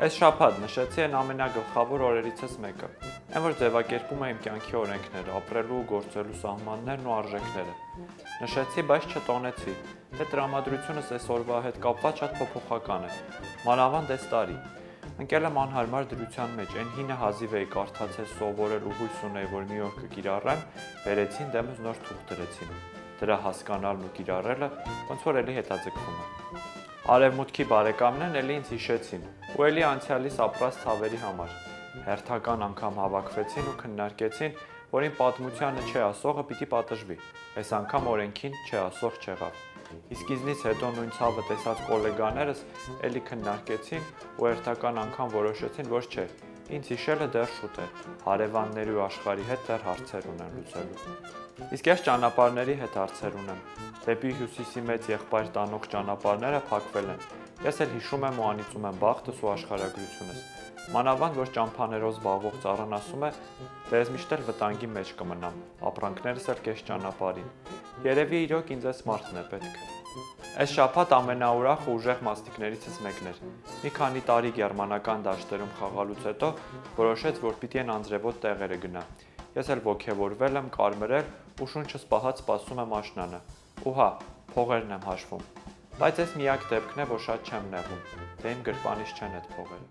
Այս շաբաթ նշեցի այն ամենագլխավոր օրերիցս մեկը, այն որ ձևակերպում է իմ կյանքի օրենքները, ապրելու ու գործելու սահմաններն ու արժեքները։ Նշեցի, բայց չտոնեցի, թե տրամադրությունս այսօրվա հետ կապված շատ փոփոխական է, մանավանդ այս տարի։ Ընկել եմ անհարմար դրության մեջ, այն հինը հազիվ էի կարդացել, սովորել ու հույս ունեի, որ մի օր կկիրառեմ, բերեցին դեմս նոր թուղթ դրեցին։ Դրա հասկանալն ու կիրառելը ոնց որ էլի հետաձգվում է։ Արևմուտքի բարեկամներն էլի ինձ հիշեցին ու էլի անցյալիս ապրած ցավերի համար։ Հերթական անգամ հավաքվեցին ու քննարկեցին, որ իմ պատմությանը չէ ասողը պիտի պատժվի։ Այս անգամ օրենքին չէ ասող չեղավ։ Իսկ ինձնից հետո նույն ցավը տեսած գոլեգաներս էլի քննարկեցին ու հերթական անգամ որոշեցին, որ չէ, ինձ հիշելը դեռ շուտ է, հարևանների ու աշխարհի հետ դեռ հարցեր ունեմ լուծելու։ Իսկ ես ճանապարհների հետ հարցեր ունեմ։ Դեպի հյուսիսի մեծ եղբայր տանող ճանապարհները փակվել են։ Ես էլ հիշում եմ ու անիծում եմ բախտս ու աշխարհագրությունս։ Մանավանդ որ ճամփաներով զբաղվող ծառան ասում է, դե ես միշտ էլ վտանգի մեջ կմնամ, ապրանքներս էլ կես ճանապարհին։ Երևի իրոք ինձ այս մարդն է պետք։ Այս շաբաթ ամենաուրախ ու ուժեղ մասնիկներիցս մեկն էր։ Մի քանի տարի գերմանական դաշտերում խաղալուց հետո որոշեց, որ պիտի են անձրևոտ տեղերը գնա։ Ես էլ ոգևորվել եմ, կարմրել ու շունչս պահած սպասում եմ աշնանը։ Ու հա, փողերն եմ հաշվում։ Բայց այս միակ դեպքն է, որ շատ չեմ նեղում, թե իմ գրպանից չեն այդ փողերը։